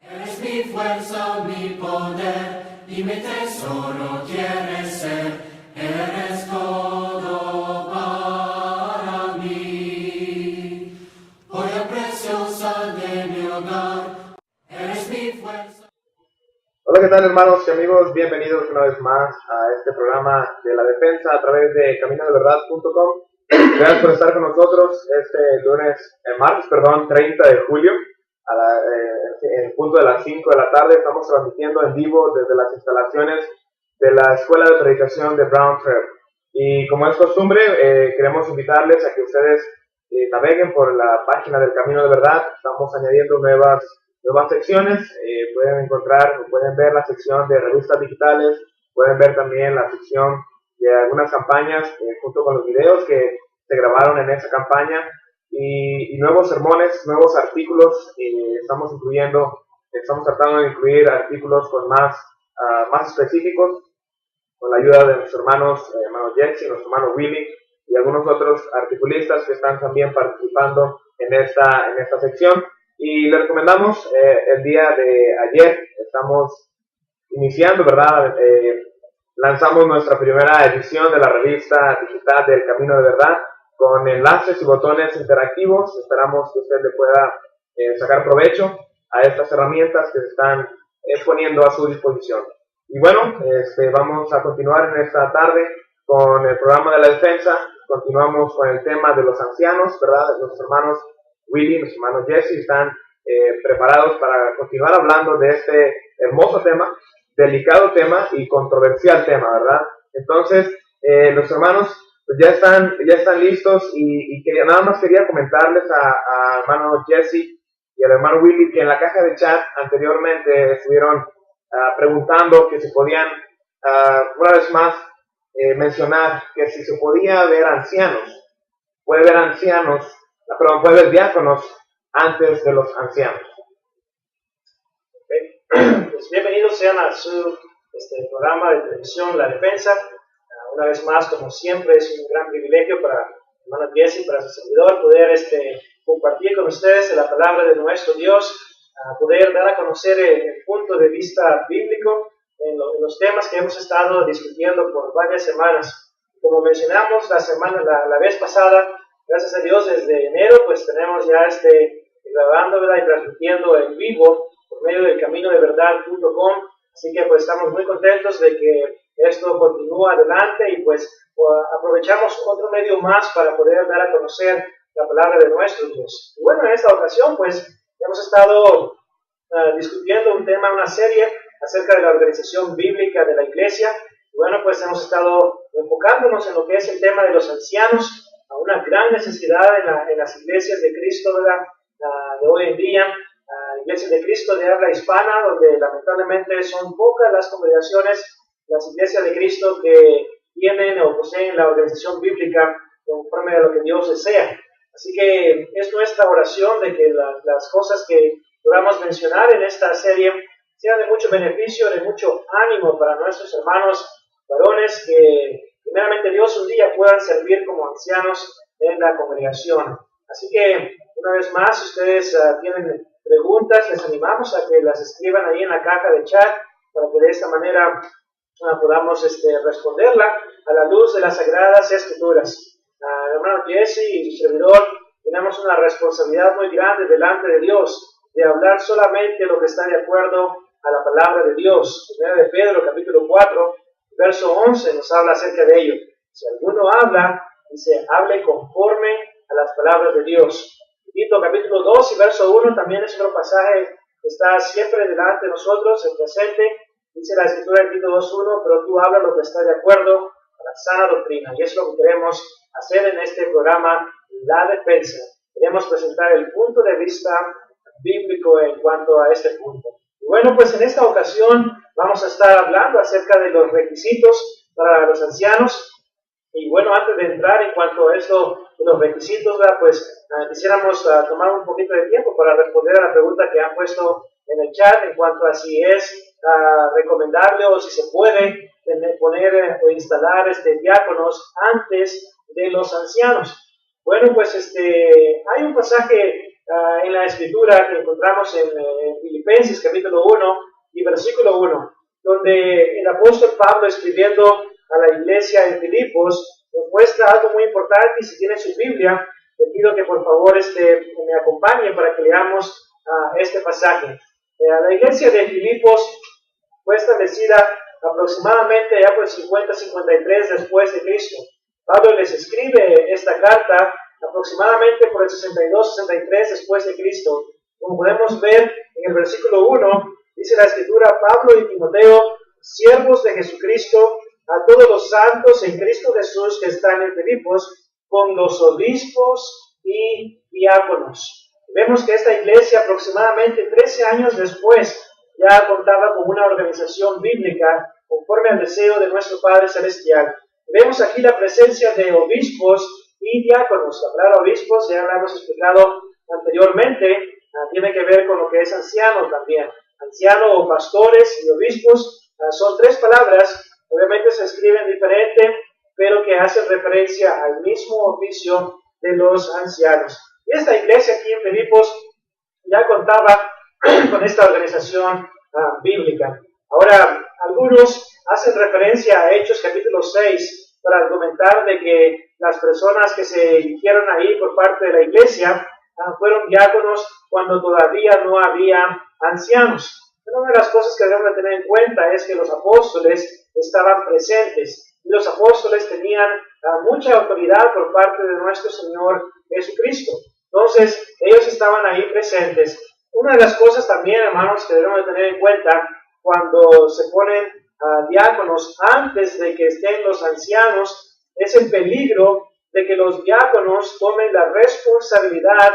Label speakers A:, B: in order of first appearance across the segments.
A: Eres mi fuerza, mi poder y mi tesoro quieres ser. Eres todo para mí. Joya preciosa de mi hogar. Eres mi fuerza.
B: Hola, ¿qué tal, hermanos y amigos? Bienvenidos una vez más a este programa de la defensa a través de caminodeverdad.com. Gracias por estar con nosotros este martes 30 de julio. En punto de las 5 de la tarde estamos transmitiendo en vivo desde las instalaciones de la Escuela de Predicación de Brown Trail. Y como es costumbre, queremos invitarles a que ustedes naveguen por la página del Camino de Verdad. Estamos añadiendo nuevas secciones. Pueden ver la sección de revistas digitales, pueden ver también la sección de algunas campañas junto con los videos que se grabaron en esa campaña. Y nuevos sermones, nuevos artículos. Estamos tratando de incluir artículos con más específicos, con la ayuda de nuestros hermano Jesse, nuestro hermano Willy y algunos otros articulistas que están también participando en esta sección. Y les recomendamos el día de ayer, estamos iniciando, ¿verdad? Lanzamos nuestra primera edición de la revista digital del Camino de Verdad, con enlaces y botones interactivos. Esperamos que usted le pueda sacar provecho a estas herramientas que se están poniendo a su disposición. Y bueno, vamos a continuar en esta tarde con el programa de la defensa. Continuamos con el tema de los ancianos, ¿verdad? Nuestros hermanos Willy y nuestro hermano Jesse están preparados para continuar hablando de este hermoso tema, delicado tema y controversial tema, ¿verdad? Entonces, los hermanos pues ya están listos y nada más quería comentarles a hermano Jesse y al hermano Willy que en la caja de chat anteriormente estuvieron preguntando que si podían una vez más mencionar que si se podía ver ancianos, puede ver diáconos antes de los ancianos.
C: Okay. Pues bienvenidos sean a su programa de televisión La Defensa. Una vez más, como siempre, es un gran privilegio para hermano Jesse, para su servidor, poder compartir con ustedes la palabra de nuestro Dios, poder dar a conocer el punto de vista bíblico en los temas que hemos estado discutiendo por varias semanas. Como mencionamos la vez pasada, gracias a Dios, desde enero, pues tenemos ya grabando, ¿verdad?, y transmitiendo en vivo por medio del caminodeverdad.com. Así que pues estamos muy contentos de que esto continúa adelante y pues aprovechamos otro medio más para poder dar a conocer la palabra de nuestro Dios. Y bueno, en esta ocasión pues hemos estado discutiendo una serie acerca de la organización bíblica de la iglesia. Y bueno, pues hemos estado enfocándonos en lo que es el tema de los ancianos, a una gran necesidad en las iglesias de Cristo, ¿verdad?, de hoy en día. Iglesias de Cristo de habla hispana, donde lamentablemente son pocas las congregaciones, las iglesias de Cristo que tienen o poseen la organización bíblica conforme a lo que Dios desea. Así que es nuestra oración de que las cosas que podamos mencionar en esta serie sean de mucho beneficio, de mucho ánimo para nuestros hermanos varones, que primeramente Dios un día puedan servir como ancianos en la congregación. Así que una vez más, si ustedes tienen preguntas, les animamos a que las escriban ahí en la caja de chat para que de esta manera podamos responderla a la luz de las Sagradas Escrituras. Hermano Jesse y su servidor tenemos una responsabilidad muy grande delante de Dios de hablar solamente lo que está de acuerdo a la palabra de Dios. Primera de Pedro, capítulo 4, verso 11, nos habla acerca de ello. Si alguno habla, dice, hable conforme a las palabras de Dios. Tito capítulo 2 y verso 1 también es otro pasaje que está siempre delante de nosotros, el presente. Dice la escritura de Tito 2.1, pero tú hablas lo que está de acuerdo a la sana doctrina. Y es lo que queremos hacer en este programa, La Defensa. Queremos presentar el punto de vista bíblico en cuanto a este punto. Y bueno, pues en esta ocasión vamos a estar hablando acerca de los requisitos para los ancianos. Y bueno, antes de entrar en cuanto a esto, los requisitos, pues quisiéramos tomar un poquito de tiempo para responder a la pregunta que han puesto en el chat en cuanto a si es recomendable o si se puede poner o instalar diáconos antes de los ancianos. Bueno, pues hay un pasaje en la escritura que encontramos en Filipenses capítulo 1 y versículo 1, donde el apóstol Pablo, escribiendo a la iglesia en Filipos, nos muestra algo muy importante. Y si tiene su Biblia, le pido que por favor me acompañe para que leamos este pasaje. La iglesia de Filipos fue establecida aproximadamente ya por el 50-53 después de Cristo. Pablo les escribe esta carta aproximadamente por el 62-63 después de Cristo. Como podemos ver en el versículo 1, dice la escritura: Pablo y Timoteo, siervos de Jesucristo, a todos los santos en Cristo Jesús que están en Filipos, con los obispos y diáconos. Vemos que esta iglesia aproximadamente 13 años después ya contaba con una organización bíblica conforme al deseo de nuestro Padre Celestial. Vemos aquí la presencia de obispos y diáconos. La palabra obispos, ya la hemos explicado anteriormente, tiene que ver con lo que es anciano también. Anciano o pastores y obispos son tres palabras, obviamente se escriben diferente, pero que hacen referencia al mismo oficio de los ancianos. Y esta iglesia aquí en Filipos ya contaba con esta organización bíblica. Ahora, algunos hacen referencia a Hechos capítulo 6 para argumentar de que las personas que se eligieron ahí por parte de la iglesia fueron diáconos cuando todavía no había ancianos. Pero una de las cosas que debemos de tener en cuenta es que los apóstoles estaban presentes y los apóstoles tenían mucha autoridad por parte de nuestro Señor Jesucristo. Entonces, ellos estaban ahí presentes. Una de las cosas también, hermanos, que debemos de tener en cuenta cuando se ponen diáconos antes de que estén los ancianos es el peligro de que los diáconos tomen la responsabilidad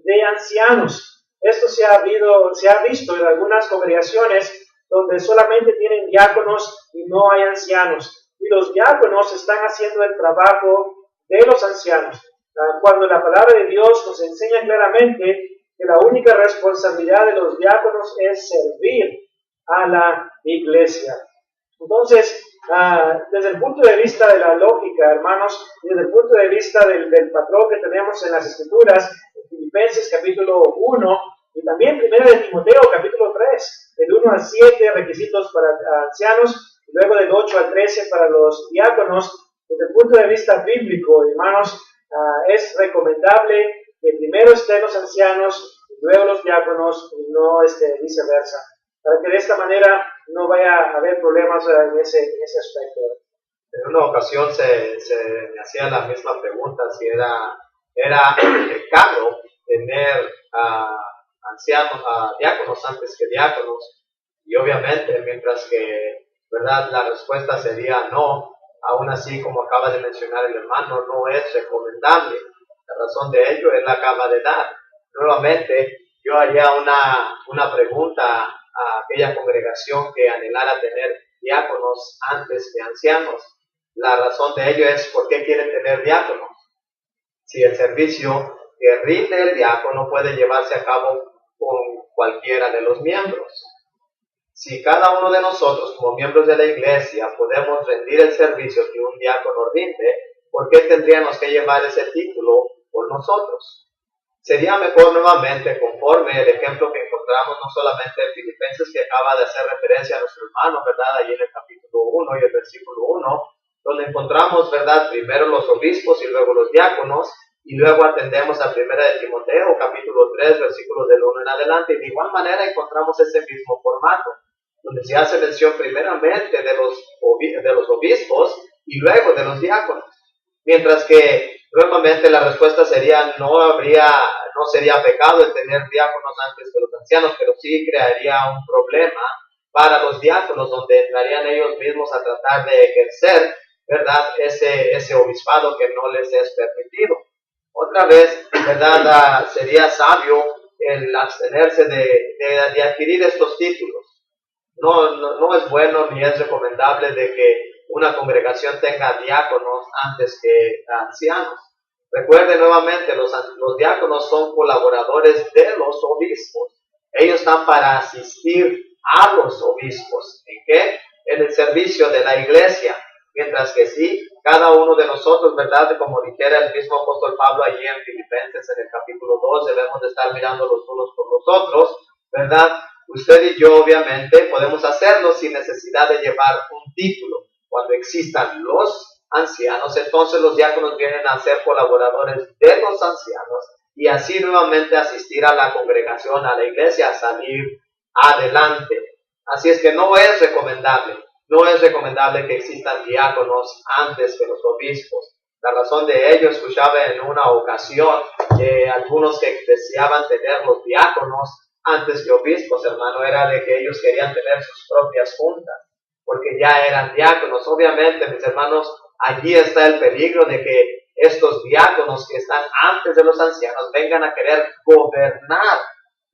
C: de ancianos. Esto se ha visto en algunas congregaciones donde solamente tienen diáconos y no hay ancianos. Y los diáconos están haciendo el trabajo de los ancianos. Cuando la palabra de Dios nos enseña claramente que la única responsabilidad de los diáconos es servir a la iglesia. Entonces, desde el punto de vista de la lógica, hermanos, desde el punto de vista del patrón que tenemos en las Escrituras, en Filipenses capítulo 1 y también 1 de Timoteo capítulo 3, del 1 al 7, requisitos para ancianos, y luego del 8 al 13 para los diáconos, desde el punto de vista bíblico, hermanos, es recomendable que primero estén los ancianos y luego los diáconos y no viceversa, para que de esta manera no vaya a haber problemas en ese aspecto.
B: En una ocasión se me hacía la misma pregunta, si era pecado tener ancianos, diáconos antes que diáconos, y obviamente, mientras que, ¿verdad?, la respuesta sería no. Aún así, como acaba de mencionar el hermano, no es recomendable. La razón de ello él la acaba de dar. Nuevamente, yo haría una pregunta a aquella congregación que anhelara tener diáconos antes que ancianos. La razón de ello es ¿por qué quieren tener diáconos? Si el servicio que rinde el diácono puede llevarse a cabo con cualquiera de los miembros. Si cada uno de nosotros, como miembros de la iglesia, podemos rendir el servicio que un diácono rinde, ¿por qué tendríamos que llevar ese título por nosotros? Sería mejor nuevamente, conforme el ejemplo que encontramos no solamente en Filipenses, que acaba de hacer referencia a nuestro hermano, ¿verdad?, allí en el capítulo 1 y el versículo 1, donde encontramos, ¿verdad?, primero los obispos y luego los diáconos, y luego atendemos a 1 de Timoteo, capítulo 3, versículos del 1 en adelante, y de igual manera encontramos ese mismo formato, donde se hace mención primeramente de los obispos y luego de los diáconos. Mientras que nuevamente la respuesta sería no sería pecado el tener diáconos antes que los ancianos, pero sí crearía un problema para los diáconos, donde entrarían ellos mismos a tratar de ejercer, ¿verdad?, ese obispado que no les es permitido. Otra vez, ¿verdad?, sería sabio el abstenerse de adquirir estos títulos. No es bueno ni es recomendable de que una congregación tenga diáconos antes que ancianos. Recuerden nuevamente, los diáconos son colaboradores de los obispos. Ellos están para asistir a los obispos. ¿En qué? En el servicio de la iglesia. Mientras que sí, cada uno de nosotros, ¿verdad? Como dijera el mismo apóstol Pablo allí en Filipenses, en el capítulo 2, debemos de estar mirando los unos por los otros, ¿verdad? Usted y yo, obviamente, podemos hacerlo sin necesidad de llevar un título. Cuando existan los ancianos, entonces los diáconos vienen a ser colaboradores de los ancianos y así nuevamente asistir a la congregación, a la iglesia, a salir adelante. Así es que no es recomendable que existan diáconos antes que los obispos. La razón de ello, escuchaba en una ocasión algunos que deseaban tener los diáconos antes que obispos, hermano, era de que ellos querían tener sus propias juntas, porque ya eran diáconos. Obviamente, mis hermanos, allí está el peligro de que estos diáconos que están antes de los ancianos vengan a querer gobernar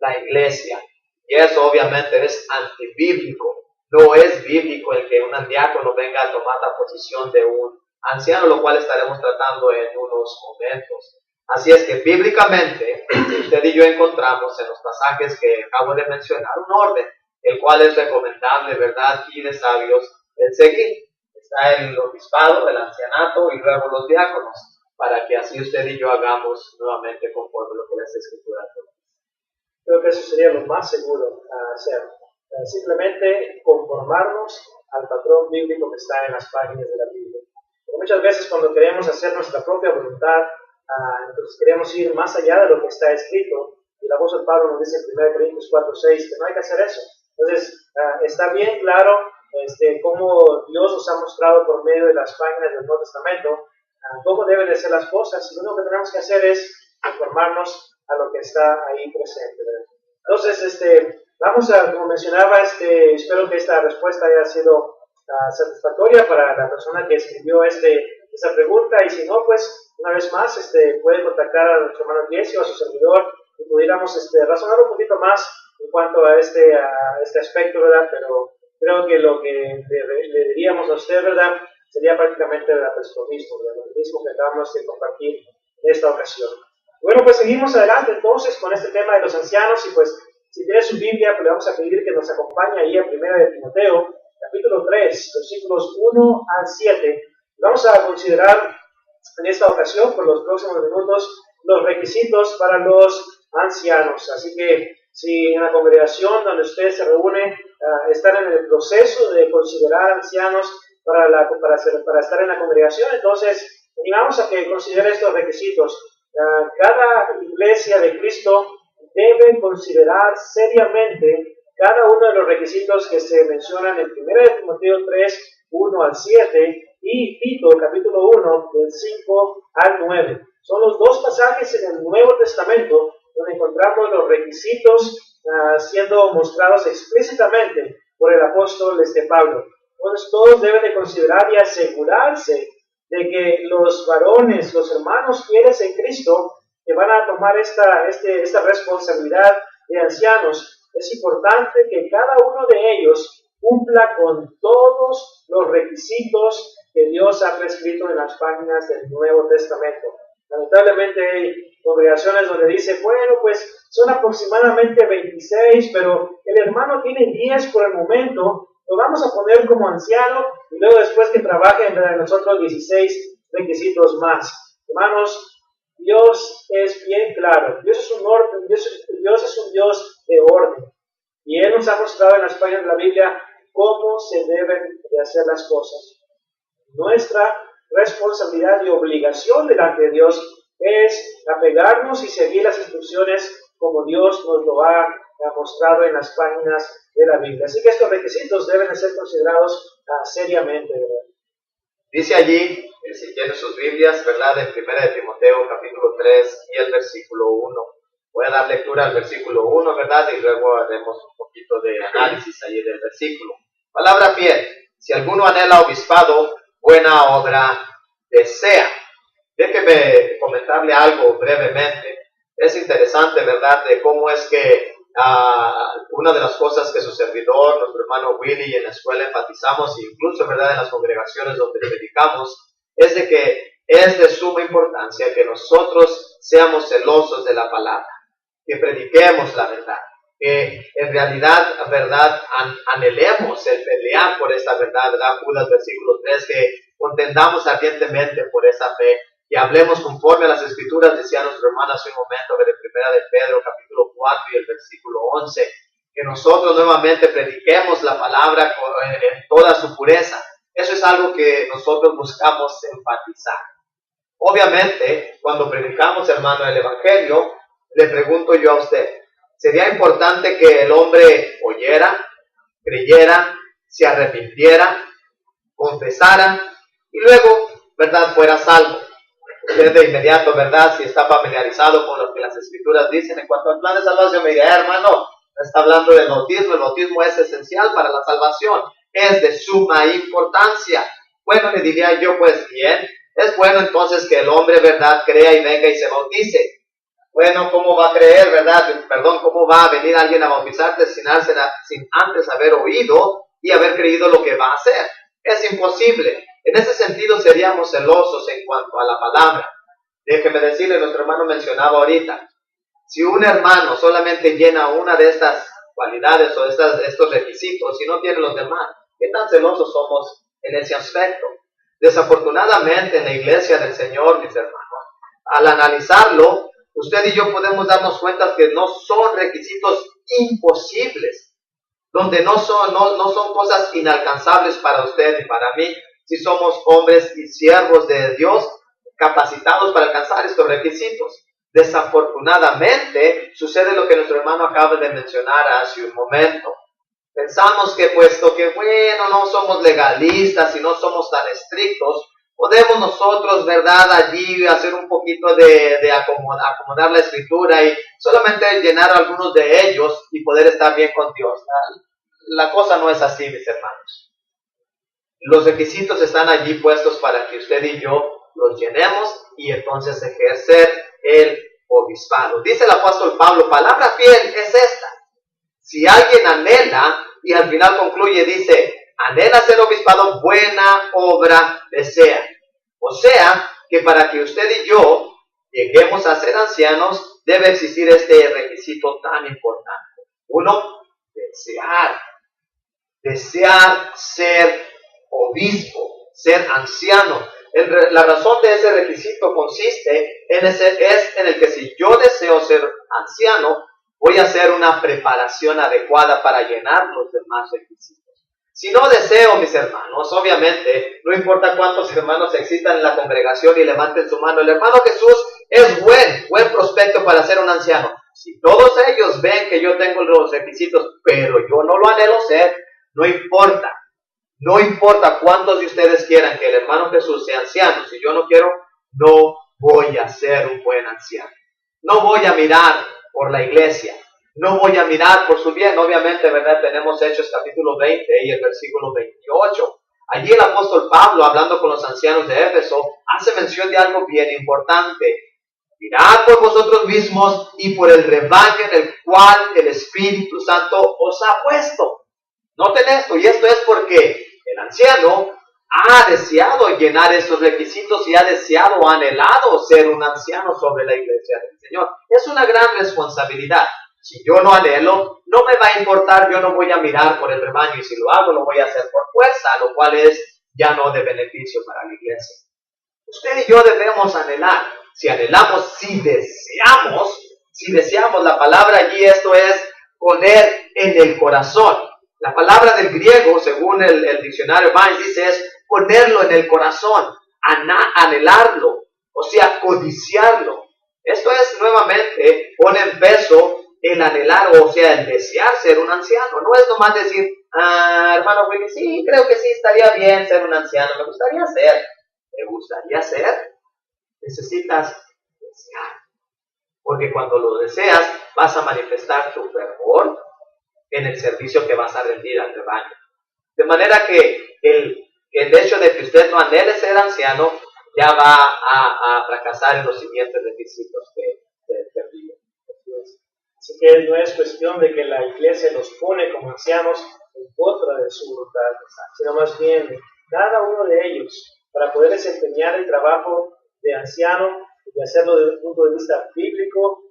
B: la iglesia. Y eso obviamente es antibíblico. No es bíblico el que un diácono venga a tomar la posición de un anciano, lo cual estaremos tratando en unos momentos. Así es que bíblicamente, usted y yo encontramos en los pasajes que acabo de mencionar un orden, el cual es recomendable, ¿verdad? Y de sabios el seguir. Está el obispado, el ancianato y luego los diáconos, para que así usted y yo hagamos nuevamente conforme lo que las escrituras dicen.
C: Creo que eso sería lo más seguro a hacer. Simplemente conformarnos al patrón bíblico que está en las páginas de la Biblia. Pero muchas veces cuando queremos hacer nuestra propia voluntad, entonces queremos ir más allá de lo que está escrito. Y el apóstol Pablo nos dice en 1 Corintios 4:6 que no hay que hacer eso. Entonces, está bien claro cómo Dios nos ha mostrado por medio de las páginas del Nuevo Testamento cómo deben de ser las cosas, y lo único que tenemos que hacer es conformarnos a lo que está ahí presente, ¿verdad? Entonces, vamos a, como mencionaba, espero que esta respuesta haya sido satisfactoria para la persona que escribió esta pregunta, y si no, pues, una vez más, puede contactar a nuestro hermano Diezio, a su servidor, y pudiéramos razonar un poquito más en cuanto a este aspecto, ¿verdad? Pero creo que lo que le diríamos a usted, ¿verdad?, sería prácticamente lo mismo, ¿verdad? Lo mismo que acabamos de compartir en esta ocasión. Bueno, pues seguimos adelante entonces con este tema de los ancianos, y pues si tiene su Biblia, pues le vamos a pedir que nos acompañe ahí a 1 de Timoteo, capítulo 3, versículos 1 al 7. Vamos a considerar en esta ocasión, por los próximos minutos, los requisitos para los ancianos. Así que si en la congregación donde usted se reúne están en el proceso de considerar ancianos para estar en la congregación, entonces animamos a que considere estos requisitos. Cada iglesia de Cristo debe considerar seriamente cada uno de los requisitos que se mencionan en 1 de Timoteo 3, 1 al 7 y Tito, capítulo 1, del 5 al 9. Son los dos pasajes en el Nuevo Testamento donde encontramos los requisitos siendo mostrados explícitamente por el apóstol Pablo. Entonces todos deben de considerar y asegurarse de que los varones, los hermanos fieles en Cristo, que van a tomar esta responsabilidad de ancianos, es importante que cada uno de ellos cumpla con todos los requisitos que Dios ha prescrito en las páginas del Nuevo Testamento. Lamentablemente hay congregaciones donde dice, bueno, pues son aproximadamente 26, pero el hermano tiene 10 por el momento, lo vamos a poner como anciano y luego después que trabaje entre nosotros 16 requisitos más. Hermanos, Dios es bien claro, Dios es un orden, Dios es un Dios de orden, y Él nos ha mostrado en las páginas de la Biblia cómo se deben de hacer las cosas. Nuestra responsabilidad y obligación delante de Dios es apegarnos y seguir las instrucciones como Dios nos lo ha mostrado en las páginas de la Biblia. Así que estos requisitos deben de ser considerados seriamente, ¿verdad?
B: Dice allí, si tienen sus Biblias, ¿verdad?, en 1 de Timoteo capítulo 3 y el versículo 1. Voy a dar lectura al versículo 1, ¿verdad?, y luego haremos un poquito de análisis allí del versículo. Palabra fiel: si alguno anhela obispado, buena obra desea. Déjeme comentarle algo brevemente. Es interesante, ¿verdad?, de cómo es que una de las cosas que su servidor, nuestro hermano Willy, en la escuela enfatizamos, incluso, ¿verdad?, en las congregaciones donde predicamos, es de que es de suma importancia que nosotros seamos celosos de la palabra, que prediquemos la verdad, que en realidad, ¿verdad?, anhelemos el pelear por esta verdad, ¿verdad? Judas versículo 3, que
D: contendamos ardientemente por esa fe y hablemos conforme a las Escrituras, decía nuestro hermano hace un momento, de Primera de Pedro, capítulo 4 y el versículo 11, que nosotros nuevamente prediquemos la palabra en toda su pureza. Eso es algo que nosotros buscamos enfatizar. Obviamente, cuando predicamos, hermano, el Evangelio, le pregunto yo a usted, ¿sería importante que el hombre oyera, creyera, se arrepintiera, confesara y luego, verdad, fuera salvo? Usted de inmediato, verdad, si está familiarizado con lo que las Escrituras dicen en cuanto al plan de salvación, me dirá, hermano, no está hablando del bautismo. El bautismo es esencial para la salvación, es de suma importancia. Bueno, le diría yo, pues bien, es bueno entonces que el hombre, verdad, crea y venga y se bautice. Bueno, ¿cómo va a creer, verdad? Perdón, ¿cómo va a venir alguien a bautizarse sin antes haber oído y haber creído lo que va a hacer? Es imposible. En ese sentido seríamos celosos en cuanto a la palabra. Déjeme decirle, nuestro hermano mencionaba ahorita, si un hermano solamente llena una de estas cualidades o estos requisitos y no tiene los demás, ¿qué tan celosos somos en ese aspecto? Desafortunadamente en la iglesia del Señor, mis hermanos, al analizarlo, usted y yo podemos darnos cuenta que no son requisitos imposibles, donde no son cosas inalcanzables para usted y para mí, si somos hombres y siervos de Dios capacitados para alcanzar estos requisitos. Desafortunadamente, sucede lo que nuestro hermano acaba de mencionar hace un momento. Pensamos que puesto que, bueno, no somos legalistas y no somos tan estrictos, podemos nosotros, verdad, allí hacer un poquito de acomodar la Escritura y solamente llenar algunos de ellos y poder estar bien con Dios. La cosa no es así, mis hermanos. Los requisitos están allí puestos para que usted y yo los llenemos y entonces ejercer el obispado. Dice el apóstol Pablo, palabra fiel es esta. Si alguien anhela, y al final concluye, dice, anhela ser obispado, buena obra desea. O sea, que para que usted y yo lleguemos a ser ancianos, debe existir este requisito tan importante. Uno, desear ser obispo, ser anciano. La razón de ese requisito consiste en el que si yo deseo ser anciano, voy a hacer una preparación adecuada para llenar los demás requisitos. Si no deseo, mis hermanos, obviamente, no importa cuántos hermanos existan en la congregación y levanten su mano, el hermano Jesús es buen prospecto para ser un anciano. Si todos ellos ven que yo tengo los requisitos, pero yo no lo anhelo ser, no importa. No importa cuántos de ustedes quieran que el hermano Jesús sea anciano, si yo no quiero, no voy a ser un buen anciano. No voy a mirar por la iglesia, no voy a mirar por su bien. Obviamente, ¿verdad? Tenemos Hechos capítulo 20 y el versículo 28. Allí el apóstol Pablo, hablando con los ancianos de Éfeso, hace mención de algo bien importante. Mirad por vosotros mismos y por el rebaño en el cual el Espíritu Santo os ha puesto. Noten esto, y esto es porque el anciano ha deseado llenar estos requisitos y ha deseado o anhelado ser un anciano sobre la iglesia del Señor. Es una gran responsabilidad. Si yo no anhelo, no me va a importar, yo no voy a mirar por el rebaño, y si lo hago, lo voy a hacer por fuerza, lo cual es ya no de beneficio para la iglesia. Usted y yo debemos anhelar. Si anhelamos, si deseamos, la palabra allí, esto es poner en el corazón. La palabra del griego, según el diccionario Vines, dice es ponerlo en el corazón, anhelarlo, o sea, codiciarlo. Esto es, nuevamente, pone en peso el anhelar, o sea, el desear ser un anciano. No es nomás decir, hermano Willy, sí, creo que sí, estaría bien ser un anciano, me gustaría ser. ¿Te gustaría ser? Necesitas desear. Porque cuando lo deseas, vas a manifestar tu fervor en el servicio que vas a rendir al rebaño. De manera que el hecho de que usted no anhele ser anciano, ya va a fracasar en los siguientes requisitos que pide.
C: Así que no es cuestión de que la iglesia los pone como ancianos en contra de su voluntad, sino más bien cada uno de ellos, para poder desempeñar el trabajo de anciano y hacerlo desde un punto de vista bíblico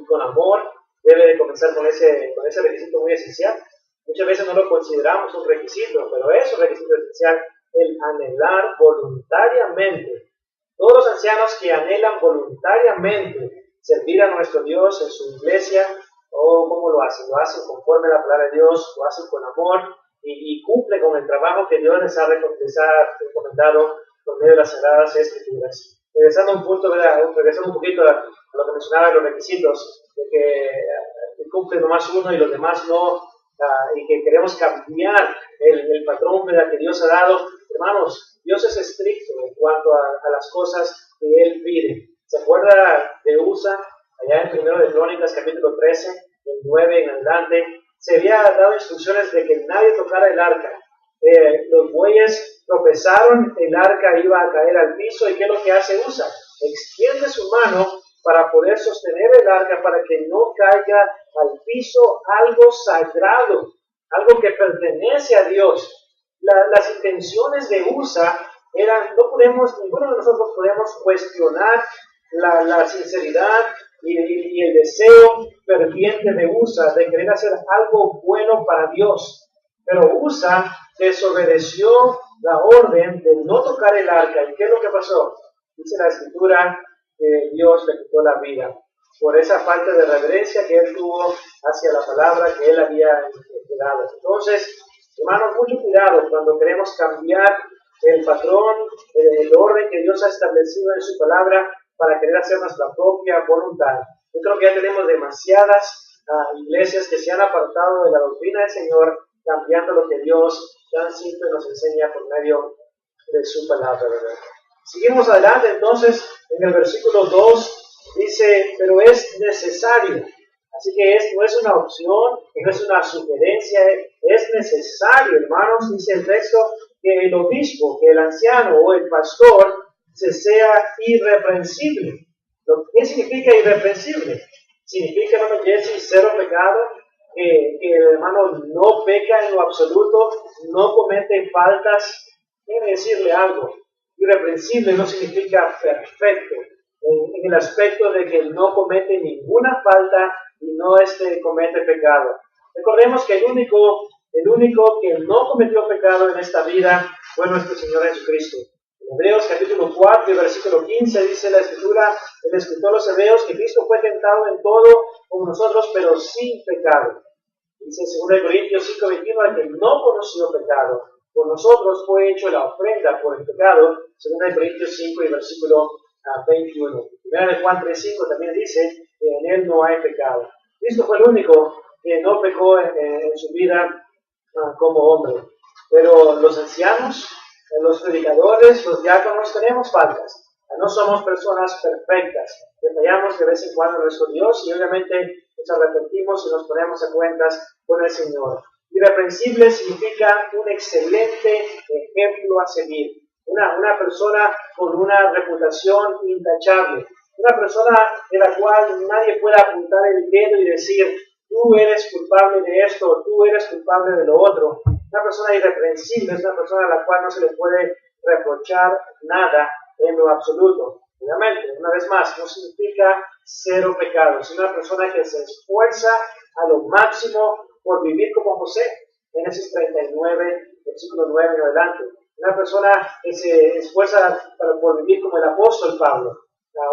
C: y con amor, debe de comenzar con ese requisito muy esencial. Muchas veces no lo consideramos un requisito, pero es un requisito esencial el anhelar voluntariamente. Todos los ancianos que anhelan voluntariamente servir a nuestro Dios en su iglesia, ¿cómo lo hacen? Lo hacen conforme a la palabra de Dios, lo hacen con amor y cumplen con el trabajo que Dios les ha recomendado por medio de las Sagradas Escrituras. Regresando un poquito a lo que mencionaba, los requisitos, de que cumple nomás uno y los demás no, y que queremos cambiar el patrón que Dios ha dado. Hermanos, Dios es estricto en cuanto a las cosas que Él pide. ¿Se acuerda de Usa? Allá en 1 de Crónicas, capítulo 13, del 9 en adelante, se había dado instrucciones de que nadie tocara el arca. Los bueyes tropezaron, el arca iba a caer al piso, y ¿qué es lo que hace Usa? Extiende su mano para poder sostener el arca para que no caiga al piso algo sagrado, algo que pertenece a Dios. Las intenciones de Usa eran, ninguno de nosotros podemos cuestionar la sinceridad y el deseo ferviente de Usa de querer hacer algo bueno para Dios. Pero Usa desobedeció la orden de no tocar el arca. ¿Y qué es lo que pasó? Dice la Escritura que Dios le quitó la vida por esa falta de reverencia que él tuvo hacia la palabra que él había dado. Entonces, hermanos, mucho cuidado cuando queremos cambiar el patrón, el orden que Dios ha establecido en su palabra para querer hacer nuestra propia voluntad. Yo creo que ya tenemos demasiadas iglesias que se han apartado de la doctrina del Señor, cambiando lo que Dios tan simple nos enseña por medio de su palabra, ¿verdad? Seguimos adelante, entonces, en el versículo 2 dice, pero es necesario. Así que no es una opción, no es una sugerencia, es necesario, hermanos, dice el texto, que el obispo, que el anciano o el pastor se sea irreprensible. ¿Qué significa irreprensible? Significa, hermano Jesse, cero pecado, que el hermano no peca en lo absoluto, no comete faltas. Quiere decirle algo. Irreprensible no significa perfecto, en el aspecto de que no comete ninguna falta y no comete pecado. Recordemos que el único que no cometió pecado en esta vida fue nuestro Señor Jesucristo. En Hebreos capítulo 4 y versículo 15 dice la Escritura, el escritor de los Hebreos, que Cristo fue tentado en todo como nosotros, pero sin pecado. Dice 2 Corintios 5:21, el que no conoció pecado, por nosotros fue hecho la ofrenda por el pecado, 2 Corintios 5 y versículo 21. 1 de Juan 3:5 también dice que en él no hay pecado. Cristo fue el único que no pecó en su vida como hombre. Pero los ancianos, los predicadores, los diáconos, tenemos faltas. No somos personas perfectas. Le fallamos de vez en cuando a nuestro Dios y obviamente nos arrepentimos y nos ponemos a cuentas con el Señor. Irreprensible significa un excelente ejemplo a seguir. Una persona con una reputación intachable. Una persona de la cual nadie pueda apuntar el dedo y decir, tú eres culpable de esto, tú eres culpable de lo otro. Una persona irreprensible es una persona a la cual no se le puede reprochar nada en lo absoluto. Obviamente, una vez más, no significa cero pecados. Es una persona que se esfuerza a lo máximo por vivir como José. Génesis 39, versículo 9 en adelante. Una persona que se esfuerza por vivir como el apóstol Pablo.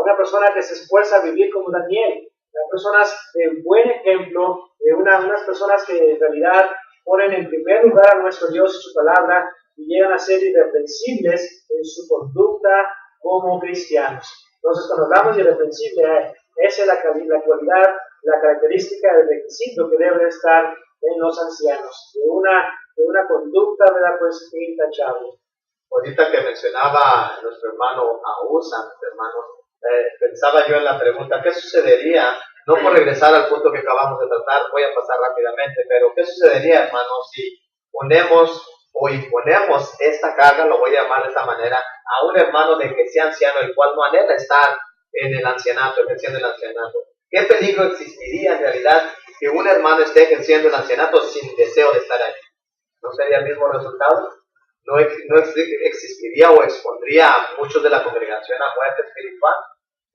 C: Una persona que se esfuerza a vivir como Daniel. Personas de buen ejemplo, unas personas que en realidad ponen en primer lugar a nuestro Dios y su palabra y llegan a ser irreprensibles en su conducta como cristianos. Entonces, cuando hablamos de irreprensible, esa es la cualidad, la característica, el requisito que debe estar en los ancianos, de una conducta, ¿verdad?, pues intachable.
D: Ahorita que mencionaba nuestro hermano Usa, pensaba yo en la pregunta, ¿qué sucedería? No por regresar al punto que acabamos de tratar, voy a pasar rápidamente, pero ¿qué sucedería, hermanos, si ponemos o imponemos esta carga, lo voy a llamar de esta manera, a un hermano de que sea anciano, el cual no anhela estar en el ancianato, ejerciendo el ancianato? ¿Qué peligro existiría en realidad que un hermano esté ejerciendo el ancianato sin deseo de estar ahí? ¿No sería el mismo resultado? ¿No existiría o expondría a muchos de la congregación a muerte espiritual?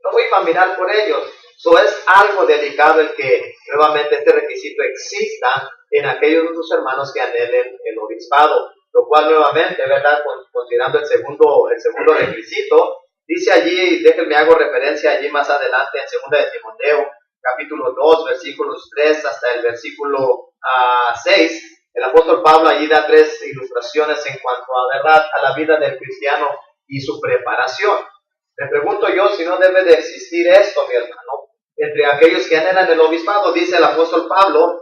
D: No voy a mirar por ellos. Eso es algo delicado el que nuevamente este requisito exista en aquellos de sus hermanos que anhelen el obispado. lo cual nuevamente, ¿verdad? Considerando el segundo requisito, dice allí, déjenme hago referencia allí más adelante en 2 de Timoteo, capítulo 2, versículos 3 hasta el versículo 6, el apóstol Pablo allí da 3 ilustraciones en cuanto a, ¿verdad?, a la vida del cristiano y su preparación. Me pregunto yo si no debe de existir esto, mi hermano, entre aquellos que anhelan el obispado. Dice el apóstol Pablo,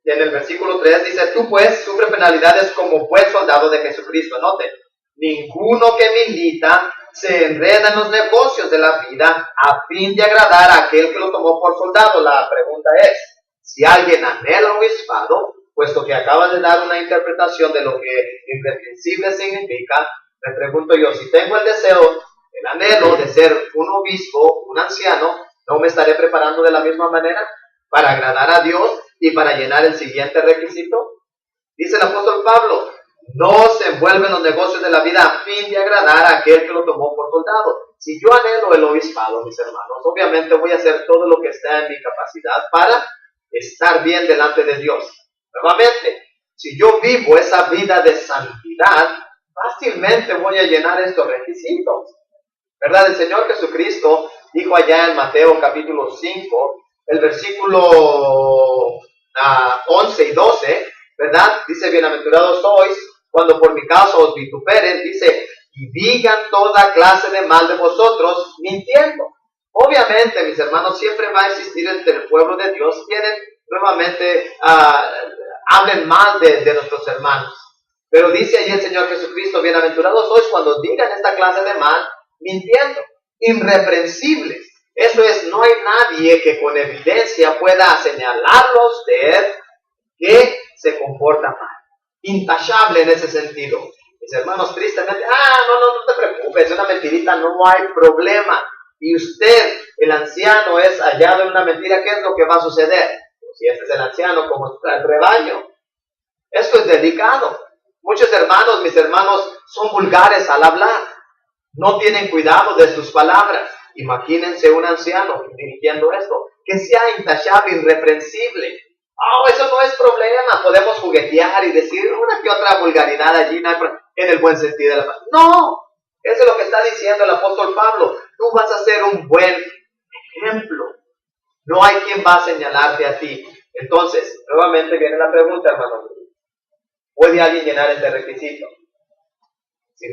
D: en el versículo 3, dice, tú pues sufre penalidades como buen soldado de Jesucristo. Note, ninguno que milita se enreda en los negocios de la vida a fin de agradar a aquel que lo tomó por soldado. La pregunta es, si alguien anhela obispado, puesto que acaba de dar una interpretación de lo que irreprensible significa, me pregunto yo, si tengo el deseo, el anhelo de ser un obispo, un anciano, ¿no me estaré preparando de la misma manera para agradar a Dios y para llenar el siguiente requisito? Dice el apóstol Pablo, no se envuelve en los negocios de la vida a fin de agradar a aquel que lo tomó por soldado. Si yo anhelo el obispado, mis hermanos, obviamente voy a hacer todo lo que está en mi capacidad para estar bien delante de Dios. Nuevamente, si yo vivo esa vida de santidad, fácilmente voy a llenar estos requisitos. ¿Verdad? El Señor Jesucristo dijo allá en Mateo capítulo 5, el versículo 11 y 12, ¿verdad? Dice, bienaventurados sois cuando por mi causa os vituperen, dice, y digan toda clase de mal de vosotros, mintiendo. Obviamente, mis hermanos, siempre va a existir entre el pueblo de Dios quienes nuevamente hablen mal de nuestros hermanos. Pero dice allí el Señor Jesucristo, bienaventurados sois cuando digan esta clase de mal, mintiendo, irreprensibles. Eso es, no hay nadie que con evidencia pueda señalarlo a usted que se comporta mal. Intachable en ese sentido. Mis hermanos, tristemente, no te preocupes, es una mentirita, no hay problema. Y usted, el anciano, es hallado en una mentira, ¿qué es lo que va a suceder? Pues si este es el anciano, como está el rebaño. Esto es delicado. Muchos hermanos, mis hermanos, son vulgares al hablar. No tienen cuidado de sus palabras. Imagínense un anciano dirigiendo esto, que sea intachable, irreprensible. Eso no es problema. Podemos juguetear y decir una que otra vulgaridad allí, en el buen sentido de la palabra. No, eso es lo que está diciendo el apóstol Pablo. Tú vas a ser un buen ejemplo. No hay quien va a señalarte a ti. Entonces, nuevamente viene la pregunta, hermano. ¿Puede alguien llenar este requisito? Si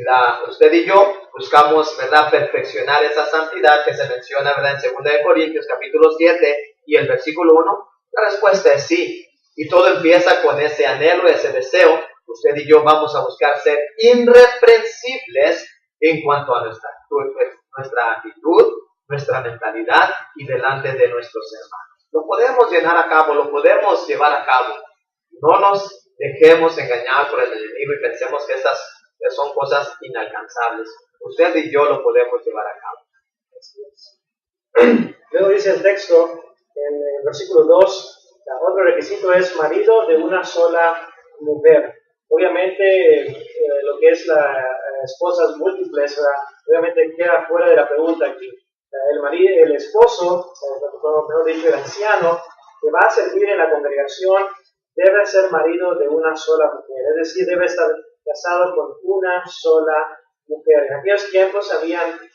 D: usted y yo buscamos, ¿verdad?, perfeccionar esa santidad que se menciona, ¿verdad?, en 2 de Corintios capítulo 7 y el versículo 1, la respuesta es sí. Y todo empieza con ese anhelo, ese deseo. Usted y yo vamos a buscar ser irreprensibles en cuanto a nuestra actitud, nuestra mentalidad y delante de nuestros hermanos. Lo podemos llevar a cabo, lo podemos llevar a cabo. No nos dejemos engañar por el enemigo y pensemos que estas son cosas inalcanzables. Usted y yo lo podemos llevar a cabo.
C: Luego dice el texto, en el versículo 2, otro requisito es marido de una sola mujer. Obviamente, lo que es esposas múltiples, obviamente queda fuera de la pregunta aquí. El esposo, mejor dicho, el anciano, que va a servir en la congregación, debe ser marido de una sola mujer, es decir, debe estar casado con una sola mujer. En aquellos tiempos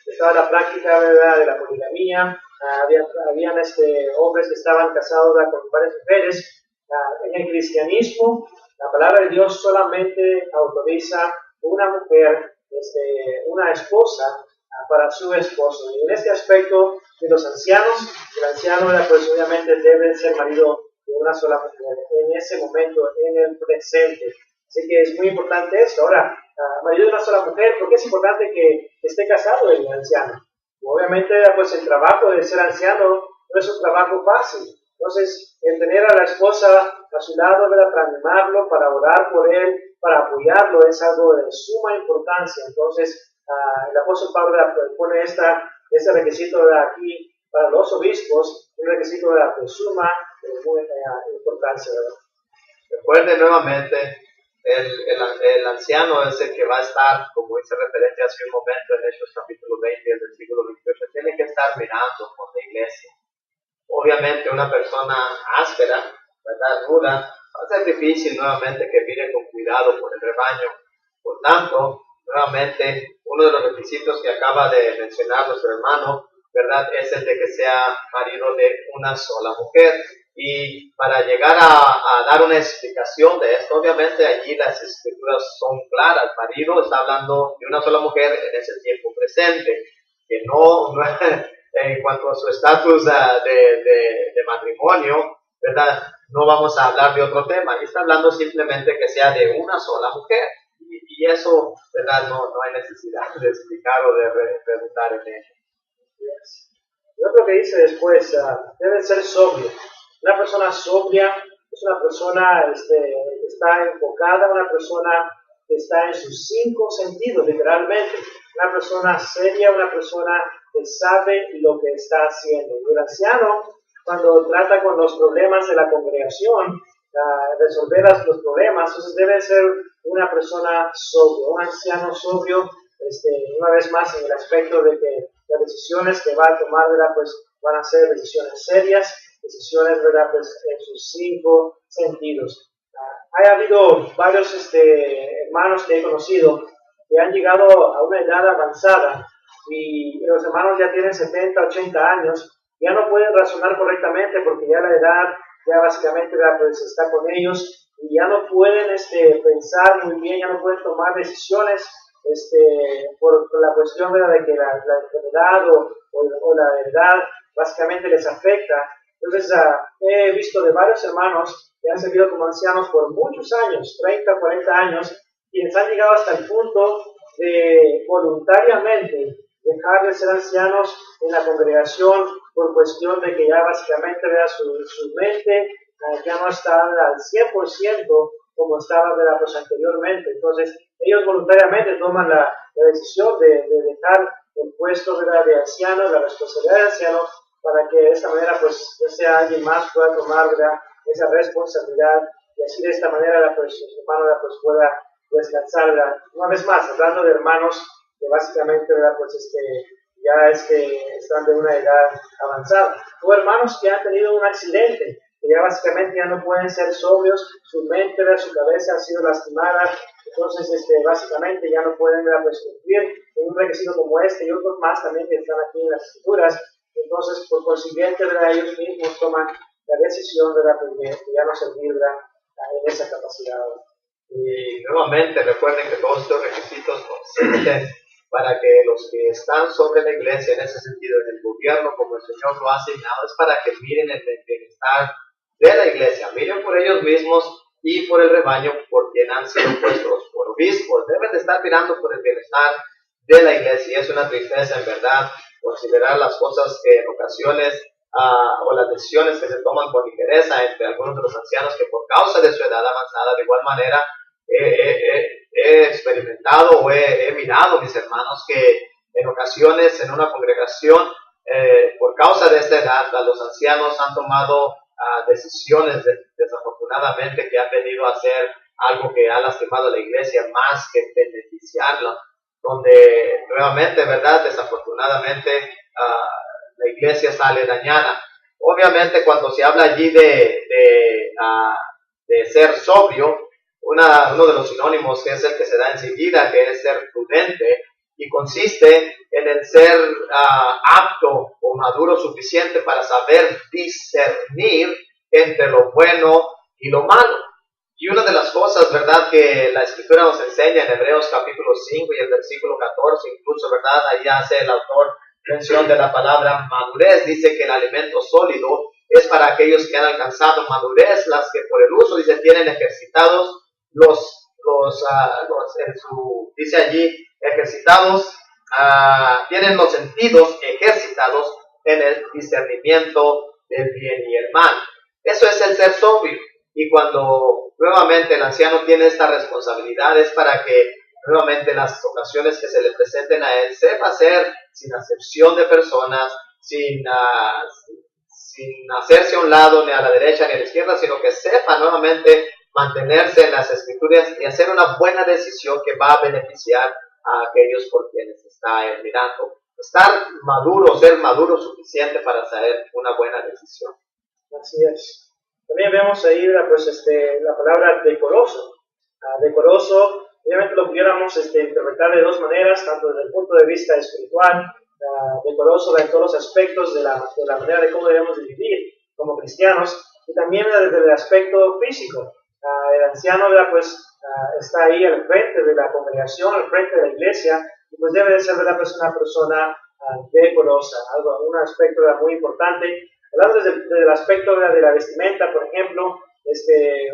C: estaba la práctica, ¿verdad?, de la poligamía, habían hombres que estaban casados con varias mujeres. En el cristianismo, la palabra de Dios solamente autoriza una mujer, una esposa para su esposo. Y en este aspecto de los ancianos, el anciano pues obviamente debe ser marido de una sola mujer en ese momento, en el presente. Así que es muy importante esto. Ahora, marido de una sola mujer, ¿por qué es importante que esté casado el anciano? Obviamente, pues el trabajo de ser anciano no es un trabajo fácil. Entonces, el tener a la esposa a su lado, ¿verdad?, para animarlo, para orar por él, para apoyarlo, es algo de suma importancia. Entonces, el apóstol Pablo pone este requisito de aquí para los obispos, un requisito de suma importancia, ¿verdad?
D: Recuerde nuevamente, el anciano es el que va a estar, como hice referencia hace un momento en Hechos capítulo 20 y el versículo 28, tiene que estar mirando por la iglesia. Obviamente una persona áspera, ¿verdad?, ruda, va a ser difícil nuevamente que mire con cuidado cuidado por el rebaño. Por tanto, nuevamente, uno de los requisitos que acaba de mencionar nuestro hermano, ¿verdad?, es el de que sea marido de una sola mujer. Y para llegar a dar una explicación de esto, obviamente allí las escrituras son claras. Marido está hablando de una sola mujer en ese tiempo presente, que no en cuanto a su estatus de matrimonio, ¿verdad? No vamos a hablar de otro tema. Aquí está hablando simplemente que sea de una sola mujer. Y eso, ¿verdad? No hay necesidad de explicar o de redundar en ello.
C: Lo otro que dice después, debe ser sobrio. Una persona sobria es una persona que está enfocada, una persona que está en sus 5 sentidos, literalmente. Una persona seria, una persona que sabe lo que está haciendo. Y el anciano, cuando trata con los problemas de la congregación, resolver los problemas, entonces debe ser una persona sobria, un anciano sobrio, una vez más en el aspecto de que las decisiones que va a tomar, ¿verdad?, pues van a ser decisiones serias, decisiones, ¿verdad?, pues en sus 5 sentidos. Ha habido varios hermanos que he conocido que han llegado a una edad avanzada y los hermanos ya tienen 70, 80 años, ya no pueden razonar correctamente porque ya la edad ya básicamente, ¿verdad?, pues está con ellos y ya no pueden pensar muy bien, ya no pueden tomar decisiones por la cuestión, ¿verdad?, de que la enfermedad o la edad básicamente les afecta. Entonces he visto de varios hermanos que han servido como ancianos por muchos años, 30, 40 años, quienes han llegado hasta el punto de voluntariamente dejar de ser ancianos en la congregación por cuestión de que ya básicamente, ¿verdad?, su mente ya no está al 100% como estaba, ¿verdad?, pues anteriormente. Entonces ellos voluntariamente toman la decisión de dejar el puesto, ¿verdad?, de anciano, la responsabilidad de anciano, para que de esta manera pues ya sea alguien más pueda tomar, ¿verdad?, esa responsabilidad y así de esta manera pues su hermano, ¿verdad?, pues pueda descansar, ¿verdad? Una vez más, hablando de hermanos que básicamente, ¿verdad?, pues ya están de una edad avanzada, o hermanos que han tenido un accidente, que ya básicamente ya no pueden ser sobrios, su mente, ¿verdad?, su cabeza ha sido lastimada, entonces básicamente ya no pueden, ¿verdad?, pues cumplir en un requisito como y otros más también que están aquí en las escrituras. Entonces, por consiguiente, ¿verdad?, ellos mismos toman la decisión, ¿verdad?, pues de ya no servir, ¿verdad?, en esa capacidad.
D: Y nuevamente recuerden que todos estos requisitos consisten para que los que están sobre la iglesia, en ese sentido, en el gobierno, como el Señor lo ha asignado, es para que miren el bienestar de la iglesia, miren por ellos mismos y por el rebaño, por quien han sido puestos por obispos. Deben de estar mirando por el bienestar de la iglesia, y es una tristeza, en verdad, considerar las cosas que en ocasiones o las decisiones que se toman con ligereza entre algunos de los ancianos que por causa de su edad avanzada, de igual manera he experimentado o he mirado, mis hermanos, que en ocasiones en una congregación por causa de esta edad los ancianos han tomado decisiones desafortunadamente que han venido a hacer algo que ha lastimado a la iglesia más que beneficiarla, donde nuevamente, verdad, desafortunadamente la iglesia sale dañada. Obviamente cuando se habla allí de ser sobrio, uno de los sinónimos que es el que se da enseguida, que es ser prudente, y consiste en el ser apto o maduro suficiente para saber discernir entre lo bueno y lo malo. Y una de las cosas, ¿verdad?, que la Escritura nos enseña en Hebreos capítulo 5 y el versículo 14, incluso, ¿verdad?, ahí hace el autor mención de la palabra madurez. Dice que el alimento sólido es para aquellos que han alcanzado madurez, las que por el uso, dice, tienen ejercitados dice allí, ejercitados, tienen los sentidos ejercitados en el discernimiento del bien y el mal. Eso es el ser sobrio. Y cuando nuevamente el anciano tiene esta responsabilidad es para que nuevamente en las ocasiones que se le presenten a él sepa hacer sin acepción de personas, sin hacerse a un lado ni a la derecha ni a la izquierda, sino que sepa nuevamente mantenerse en las escrituras y hacer una buena decisión que va a beneficiar a aquellos por quienes está mirando. Estar maduro, ser maduro suficiente para hacer una buena decisión.
C: Así es. También vemos ahí pues, la palabra decoroso. Decoroso, obviamente lo pudiéramos interpretar de dos maneras, tanto desde el punto de vista espiritual, decoroso en todos los aspectos de la manera de cómo debemos de vivir como cristianos, y también desde el aspecto físico. El anciano, ¿verdad? Pues está ahí al frente de la congregación, al frente de la iglesia, y pues debe de ser, ¿verdad? Pues una persona decorosa, un aspecto, ¿verdad? Muy importante. Hablando desde el aspecto, ¿verdad? De la vestimenta, por ejemplo,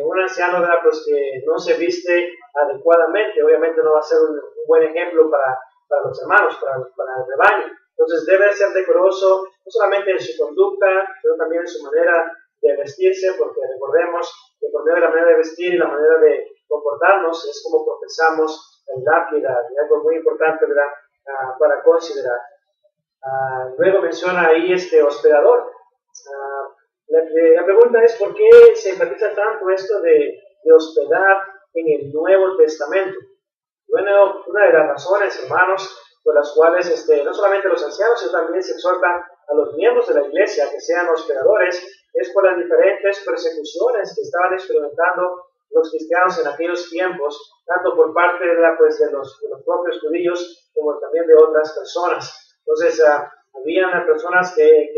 C: un anciano, ¿verdad? Pues que no se viste adecuadamente, obviamente no va a ser un buen ejemplo para los hermanos, para el rebaño. Entonces debe ser decoroso, no solamente en su conducta, pero también en su manera de vestirse, porque recordemos que por medio de la manera de vestir y la manera de comportarnos es como profesamos la piedad, y algo muy importante, ¿verdad? Para considerar. Luego menciona ahí hospedador. La pregunta es, ¿por qué se enfatiza tanto esto de hospedar en el Nuevo Testamento? Bueno, una de las razones, hermanos, por las cuales no solamente los ancianos, sino también se exhortan a los miembros de la iglesia que sean hospedadores, es por las diferentes persecuciones que estaban experimentando los cristianos en aquellos tiempos, tanto por parte de los propios judíos como también de otras personas. Entonces, había personas que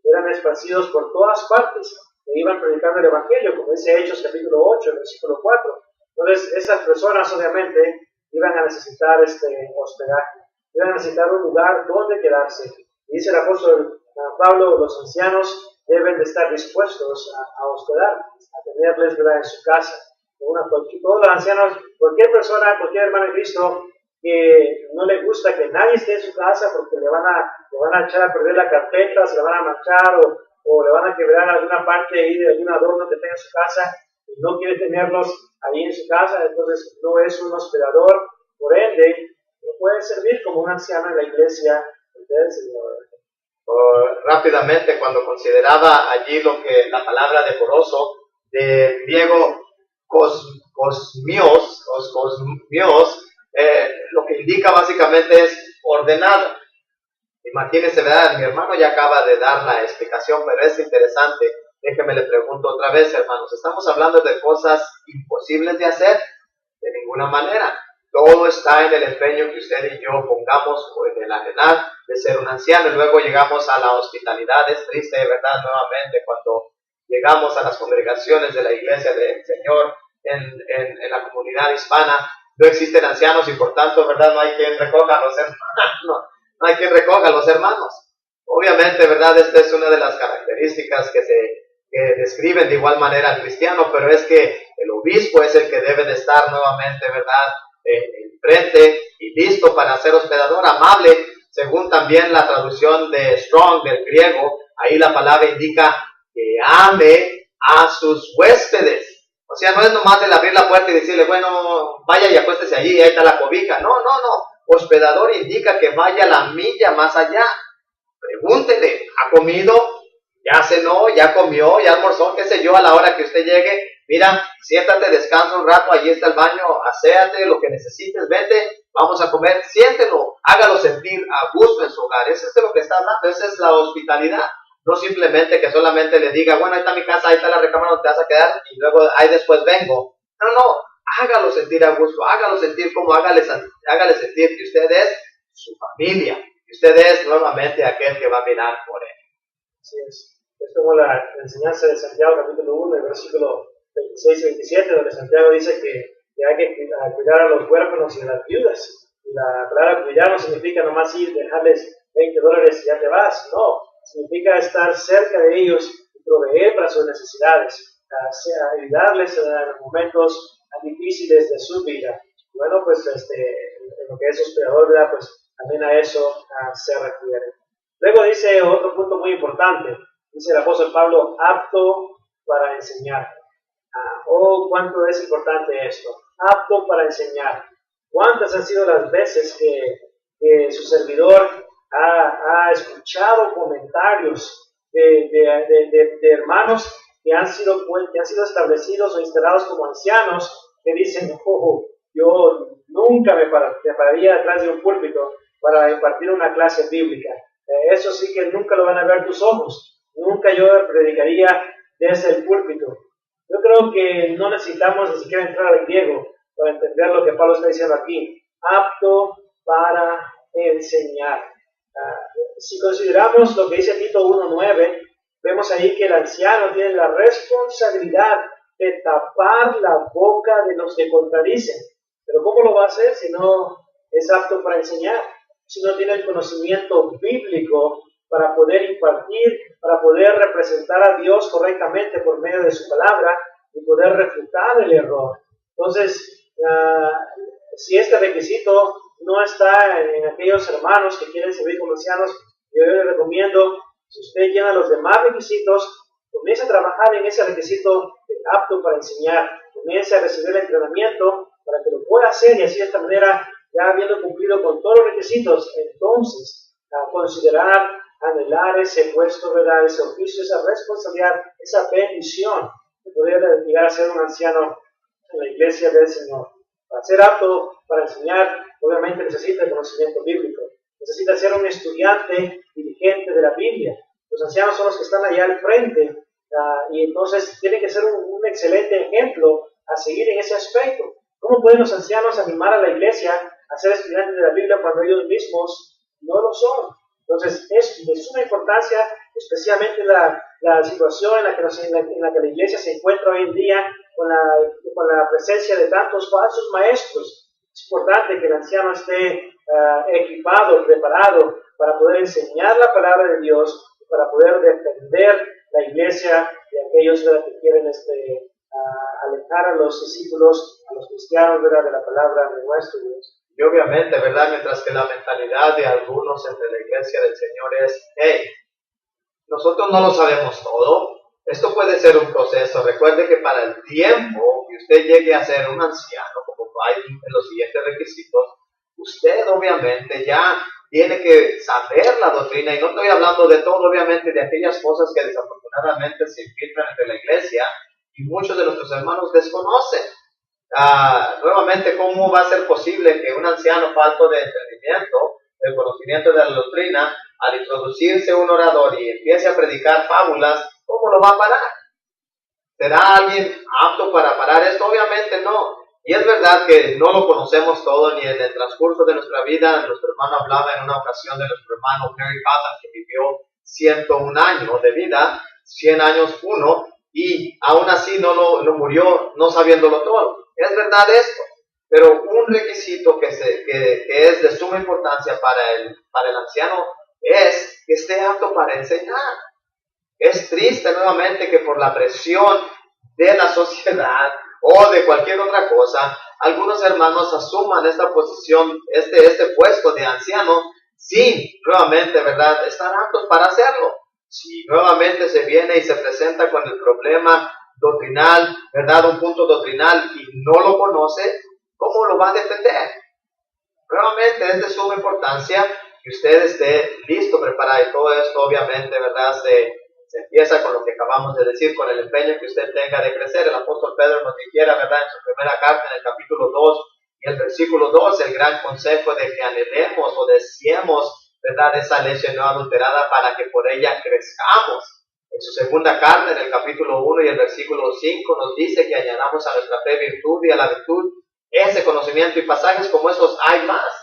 C: eran esparcidos por todas partes, que iban predicando el Evangelio, como dice Hechos capítulo 8, versículo 4. Entonces, esas personas obviamente iban a necesitar hospedaje, iban a necesitar un lugar donde quedarse. Y dice el apóstol Pablo, los ancianos deben de estar dispuestos a hospedar, a tenerles, ¿verdad?, en su casa. Todos los ancianos, cualquier persona, cualquier hermano en Cristo que no le gusta que nadie esté en su casa porque le van a echar a perder la carpeta, se la van a manchar o le van a quebrar alguna parte ahí de algún adorno que tenga en su casa y no quiere tenerlos ahí en su casa, entonces no es un hospedador, por ende no puede servir como un anciano en la iglesia del Señor.
D: Rápidamente, cuando consideraba allí lo que la palabra decoroso de griego cosmios, lo que indica básicamente es ordenado. Imagínense, ¿verdad? Mi hermano ya acaba de dar la explicación, pero es interesante. Déjeme le pregunto otra vez, hermanos. ¿Estamos hablando de cosas imposibles de hacer? De ninguna manera. Todo está en el empeño que usted y yo pongamos o en el anhelar de ser un anciano. Y luego llegamos a la hospitalidad. Es triste, ¿verdad? Nuevamente, cuando llegamos a las congregaciones de la iglesia del Señor en la comunidad hispana, no existen ancianos y por tanto, ¿verdad? No hay quien recoja a los hermanos. No hay quien recoja a los hermanos. Obviamente, ¿verdad? Esta es una de las características que describen de igual manera al cristiano, pero es que el obispo es el que debe de estar nuevamente, ¿verdad?, enfrente y listo para ser hospedador, amable, según también la traducción de Strong del griego. Ahí la palabra indica que ame a sus huéspedes. O sea, no es nomás el abrir la puerta y decirle, bueno, vaya y acuéstese allí, ahí está la cobija. No. Hospedador indica que vaya la milla más allá. Pregúntele, ¿ha comido? ¿Ya cenó? ¿Ya comió? ¿Ya almorzó? ¿Qué sé yo? A la hora que usted llegue, mira, siéntate, descansa un rato, allí está el baño, aséate, lo que necesites, vete, vamos a comer, siéntelo, hágalo sentir a gusto en su hogar. Eso es de lo que está hablando, esa es la hospitalidad. No simplemente que solamente le diga, bueno, ahí está mi casa, ahí está la recámara donde te vas a quedar y luego ahí después vengo. No, hágalo sentir a gusto, hágalo sentir como, hágale sentir que usted es su familia, que usted es nuevamente aquel que va a mirar por él.
C: Así es. Es como la enseñanza de Santiago capítulo 1, versículo 26 y 27, donde Santiago dice que hay que cuidar a los huérfanos y a las viudas. Y la palabra cuidar no significa nomás ir, dejarles $20 y ya te vas. No, significa estar cerca de ellos y proveer para sus necesidades, ayudarles en los momentos difíciles de su vida. Bueno, pues en lo que es hospedador, ¿verdad? Pues también a eso se refiere. Luego dice otro punto muy importante. Dice el apóstol Pablo, apto para enseñar. Cuánto es importante esto. Apto para enseñar. ¿Cuántas han sido las veces que su servidor ha escuchado comentarios de hermanos que han sido establecidos o instalados como ancianos que dicen, yo nunca me pararía detrás de un púlpito para impartir una clase bíblica? Eso sí que nunca lo van a ver tus ojos. Nunca yo predicaría desde el púlpito. Yo creo que no necesitamos ni siquiera entrar al griego para entender lo que Pablo está diciendo aquí. Apto para enseñar. Si consideramos lo que dice Tito 1:9, vemos ahí que el anciano tiene la responsabilidad de tapar la boca de los que contradicen. Pero ¿cómo lo va a hacer si no es apto para enseñar? Si no tiene el conocimiento bíblico para poder impartir, para poder representar a Dios correctamente por medio de su palabra y poder refutar el error. Entonces, si este requisito no está en aquellos hermanos que quieren servir como ancianos, yo les recomiendo, si usted llena los demás requisitos, comience a trabajar en ese requisito de apto para enseñar, comience a recibir el entrenamiento para que lo pueda hacer y así de esta manera, ya habiendo cumplido con todos los requisitos, entonces considerar, anhelar ese puesto, ¿verdad? Ese oficio, esa responsabilidad, esa bendición de poder llegar a ser un anciano en la iglesia del Señor. Para ser apto para enseñar, obviamente necesita el conocimiento bíblico, necesita ser un estudiante diligente de la Biblia. Los ancianos son los que están allá al frente y entonces tiene que ser un excelente ejemplo a seguir en ese aspecto. ¿Cómo pueden los ancianos animar a la iglesia a ser estudiantes de la Biblia cuando ellos mismos no lo son? Entonces es de suma importancia, especialmente la situación en la que la iglesia se encuentra hoy en día con la presencia de tantos falsos maestros. Es importante que el anciano esté equipado, preparado para poder enseñar la palabra de Dios, para poder defender la iglesia de aquellos que quieren alejar a los discípulos, a los cristianos, ¿verdad?, de la palabra de nuestro Dios.
D: Y obviamente, ¿verdad? Mientras que la mentalidad de algunos entre la iglesia del Señor es, hey, nosotros no lo sabemos todo. Esto puede ser un proceso. Recuerde que para el tiempo que usted llegue a ser un anciano, como hay en los siguientes requisitos, usted obviamente ya tiene que saber la doctrina, y no estoy hablando de todo, obviamente, de aquellas cosas que desafortunadamente se infiltran entre la iglesia y muchos de nuestros hermanos desconocen. Nuevamente, ¿cómo va a ser posible que un anciano falto de entendimiento, del conocimiento de la doctrina, al introducirse un orador y empiece a predicar fábulas, cómo lo va a parar? ¿Será alguien apto para parar esto? Obviamente no. Y es verdad que no lo conocemos todo, ni en el transcurso de nuestra vida. Nuestro hermano hablaba en una ocasión de nuestro hermano Harry Potter, que vivió 101 años de vida, 100 años uno, y aún así no murió no sabiéndolo todo. Es verdad esto, pero un requisito que es de suma importancia para el anciano es que esté apto para enseñar. Es triste nuevamente que por la presión de la sociedad o de cualquier otra cosa, algunos hermanos asuman esta posición, este puesto de anciano, sin nuevamente, ¿verdad?, estar aptos para hacerlo. Si nuevamente se viene y se presenta con el problema doctrinal, ¿verdad?, un punto doctrinal, y no lo conoce, ¿cómo lo va a defender? Nuevamente es de suma importancia que usted esté listo, preparado, y todo esto obviamente, ¿verdad?, se empieza con lo que acabamos de decir, con el empeño que usted tenga de crecer. El apóstol Pedro nos dijera, ¿verdad?, en su primera carta, en el capítulo 2 y el versículo 2, el gran consejo de que anhelemos o deseemos, ¿verdad?, esa leche no adulterada para que por ella crezcamos. En su segunda carta, en el capítulo 1 y el versículo 5, nos dice que añadamos a nuestra fe virtud, y a la virtud ese conocimiento, y pasajes como estos hay más.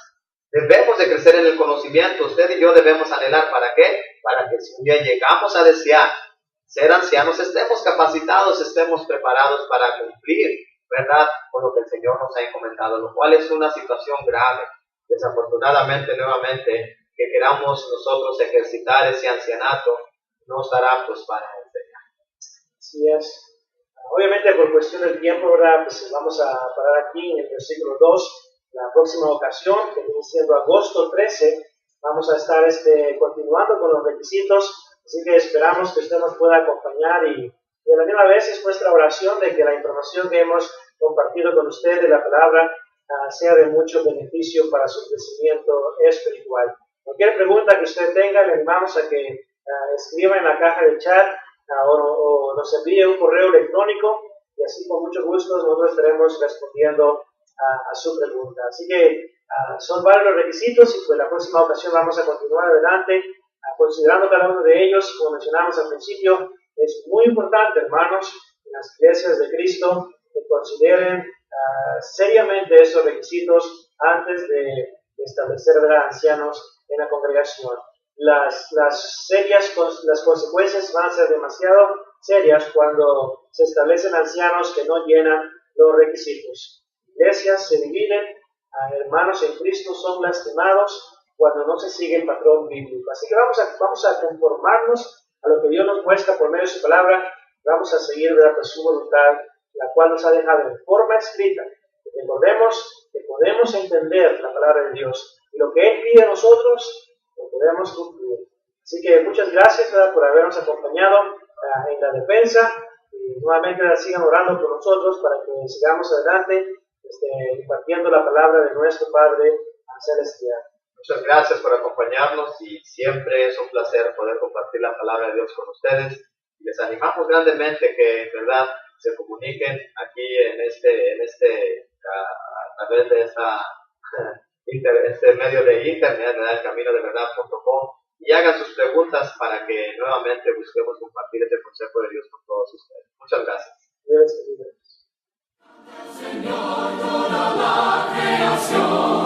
D: Debemos de crecer en el conocimiento. Usted y yo debemos anhelar. ¿Para qué? Para que si un día llegamos a desear ser ancianos, estemos capacitados, estemos preparados para cumplir, ¿verdad?, con lo que el Señor nos ha encomendado, lo cual es una situación grave. Desafortunadamente, nuevamente, que queramos nosotros ejercitar ese ancianato, no estar aptos para enseñar.
C: Así es. Obviamente, por cuestión del tiempo, ¿verdad?, pues vamos a parar aquí en el versículo 2. La próxima ocasión, que viene siendo agosto 13, vamos a estar continuando con los requisitos, así que esperamos que usted nos pueda acompañar, y a la misma vez es nuestra oración de que la información que hemos compartido con usted de la palabra sea de mucho beneficio para su crecimiento espiritual. Cualquier pregunta que usted tenga, le animamos a que escriba en la caja de chat o nos envíe un correo electrónico, y así con mucho gusto nosotros estaremos respondiendo a su pregunta. Así que son varios los requisitos, y pues la próxima ocasión vamos a continuar adelante considerando cada uno de ellos. Como mencionamos al principio, es muy importante, hermanos, en las iglesias de Cristo, que consideren seriamente esos requisitos antes de establecer, ¿verdad?, ancianos en la congregación. Las consecuencias van a ser demasiado serias cuando se establecen ancianos que no llenan los requisitos. Iglesias se dividen, hermanos en Cristo son lastimados cuando no se sigue el patrón bíblico. Así que vamos a conformarnos a lo que Dios nos muestra por medio de su palabra. Vamos a seguir, ¿verdad?, pues, su voluntad, la cual nos ha dejado en forma escrita. Recordemos que podemos entender la palabra de Dios y lo que Él pide a nosotros lo podemos cumplir. Así que muchas gracias, ¿verdad?, por habernos acompañado en la defensa, y nuevamente sigan orando por nosotros para que sigamos adelante impartiendo la palabra de nuestro Padre celestial.
D: Muchas gracias por acompañarnos y siempre es un placer poder compartir la palabra de Dios con ustedes. Y les animamos grandemente que en verdad se comuniquen aquí a través de este medio de internet, ¿verdad?, elcaminodeverdad.com, y hagan sus preguntas para que nuevamente busquemos compartir este consejo de Dios con todos ustedes. Muchas gracias.
C: Dios te bendiga.
A: Señor, toda la creación